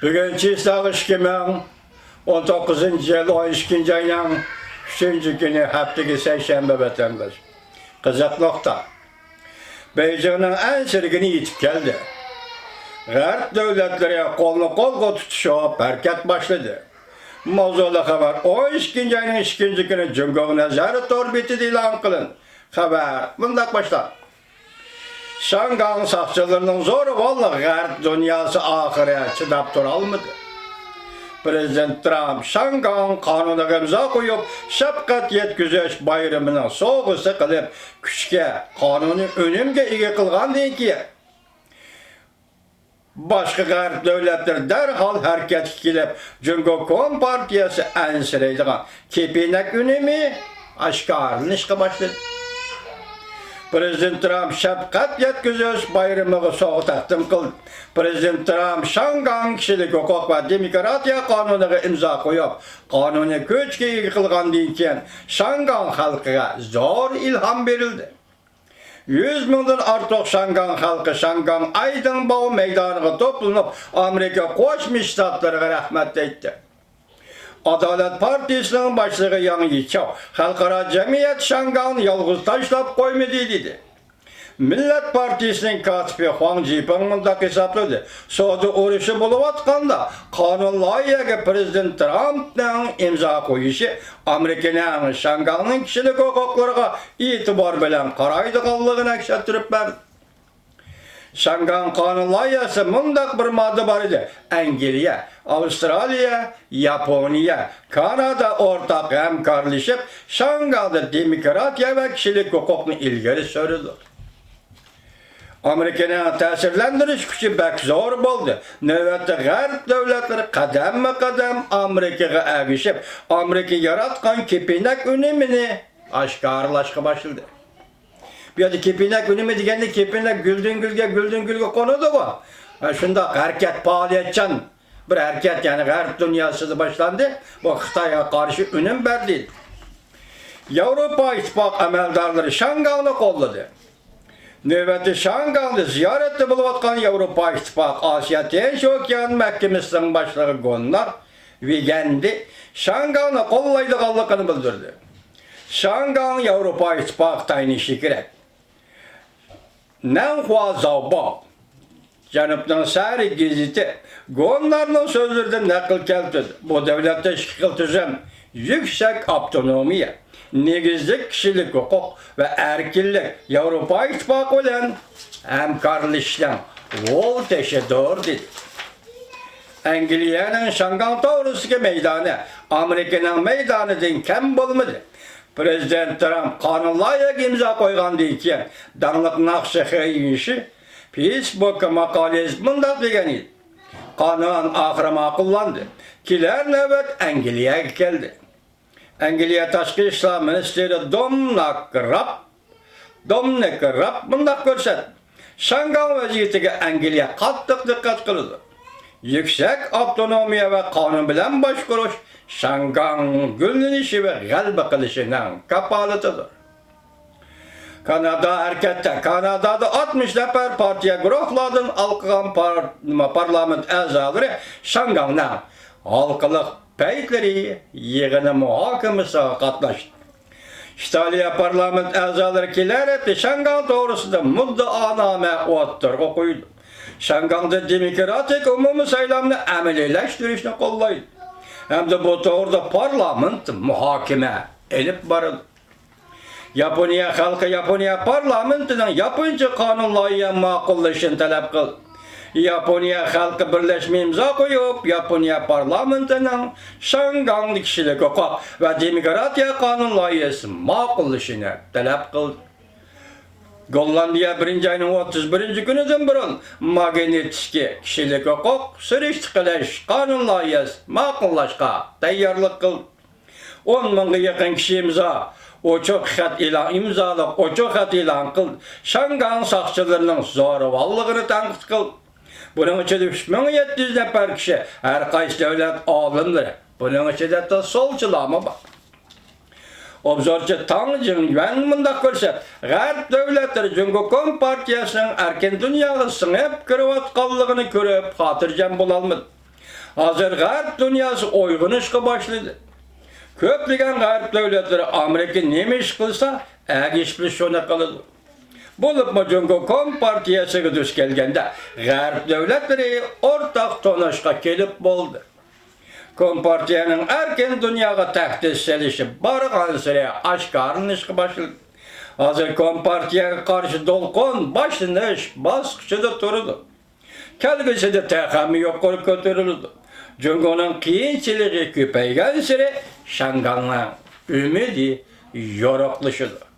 Bugün Çiğsağ 2019 yıl 12. ayının 3. günü haftaki Seyşembe vatandaş. Kızak nokta. Beycan'ın en sırgını yitip geldi. Garip devletleri kolunu kol tutuşup hareket başladı. Mavzula haber 12. ayının 2. günü Cumhurbaşkanı Nazarı torbiti ilan kılın. Haber bundak başlar. Şangan sakçılarının zoru vallahi garip dünyası ahire çıdap duralmadı. Prezident Trump Şangan kanuna imza koyup şapkat yetküzüş bayramının soğuğusu kılıp küçke kanuni önümge ege kılgan deyin ki başka garip devletler derhal hareket kilip Cumhurbaşkanı Partiyası ensireydiğen kepenek önemi aşkarlanışka başladı. Prezident Trump şapkat yetküzüş bayramını soğuk takdim kıldı. Prezident Trump Şangan kişilik hukuk ve demokratiya kanununa imza koyup kanuni köçke yıkılgan deyken Şangan halkına zor ilham verildi. 100 binden artık Şangan halkı Şangan Aydın Bağı meydanına toplanıp Amerika Koçmuş Ştatlarına rahmet etti. Adalet Partisi'nin başlığı Yang Yiqiao, halkara cemiyet Şangan'ı yalğız taşlap koymadı dedi. Millet Partisi'nin katibi Huang Zhipeng hesapladı. Soğudu uğraşı buluvatkanda kanun layığı Prezident Trump'ın imza koyuşu Amerika'nın Şangan'ın kişilik hukuklarına itibar bilen karaydıqallığına ekşettirip verdi. Şangan kanun layıqası mundak bir madde var idi. Angliya, Avustralya, Japonya, Kanada ortak hemkarlaşıp Şangan'da demokratiya ve kişilik hukukunu ilgili sürdü. Amerika'nın tesirlendiriş gücü pek zor oldu. Növbette garip devletleri kadem Amerika'ya erişip Amerika yaratkan kepenek önemini aşkarlaşka başladı. Bir adı kepenek önemi degende kepenek güldün gülge konudu bu. Şunda hareket faaliyetçan bir hareket yani garip dünyası başlandı. Bu Xitay'a karşı önüm verdi. Avrupa İttifak ameldarları Şangan'ı kolladı. Növbeti Şangan'da ziyarette buluvatkan Avrupa İttifak Asya Tinç Okyan Mahkemesi'nin başlığı Gunnar Vigendi Şangan'ı kollaydıqallığını bildirdi. Şangan Avrupa İttifak tayinişi gerek. Nanhua Zaobao Janıp'tan sari geziti Gunnar'ın sözlerden nakil keltedi. Bu devlette şekil tüzüm yüksek autonomiya, negizlik kişilik hukuk ve erkillik Avrupa İttifakı olan hemkarlaştan ol teşekkür dedi. Anglia'nın Şangan Tavrusu'ki meydanı Amerika'nın meydanıdan kem bulmadı. Prezident Trump kanun layık imza koygan deyken danlık nakşı xeyinşi Facebook makalesi bundak degen idi. Kanun ahire makullandı. Kiler nöbet Anglia'ya geldi. Anglia Taşkı İşler Ministeri Dominic Raab bundak görsetdi. Şangan vaziyetiga Anglia qattiq dikkat kıldı. Yüksek autonomiya ve kanun bilen başkuruş Şangan güllenişi ve galba kılışının kapalatıdır. Kanada harekette, Kanada'da 60 nefer partiye grupladın alkıgan parlament azaları Şangan'dan halkılık peyitleri yığını muhakemesi katlaştı. İtalya parlament azaları kiler etti Şangan doğrusunda muddaaname okuydu. Şangan'da demokratik umumi saylamını əmeliləşdirişini kollaydı. Hem de bu doğruda parlament muhakeme elip barıdı. Japonya halkı Japonya parlamentinin yapınca kanun layığı makullaşını talep kıldı. Japonya halkı birleşme imza koyup Japonya parlamentinin Şangan'lı kişilik hukuk ve demokratiya kanun layığı makullaşını talep kıldı. Gollandiya 1. ayının 31. günüdün burun Magnitski kişilik hukuk sürüştü kılış kanun layıqı makullaşka tayyarlık kıl. 10 mыңға yakın kişi imza o çok xat ilan kıl. Şangan sakçılarının zoravallığını tanqıt kıl. Bunun içinde 3700 nefer kişi her qaysı devlet alımları. Bunun içinde de solçulama bak. Obzorcu Tanrıcın ben mındak görset, garip devletleri Cumhurbaşkanı Partiyasının erken dünyasını hep kırıvat kallığını görüp hatırcan bulalmadı. Hazır Garp dünyası oygunuşqa başladı. Köplügen Garp devletleri Amerika neme iş kılsa, iş şuna kılıdı. Bulup mu Cungo Kompartiyası düz gelgende Garp devletleri ortak tonaşqa kelip boldu. Kompartiyanın erken dünyaya tahdis selişi bargan sıraya aşkarınışqı başladı. Hazır Kompartiyaga karşı dolkun başlanış baskıçıda turdu. Kelgisi de tehami yukarı götürüldü. Cungo'nun kiyinçiliği küpeygen sire Şangan'la ümidi yoruklaşıdı.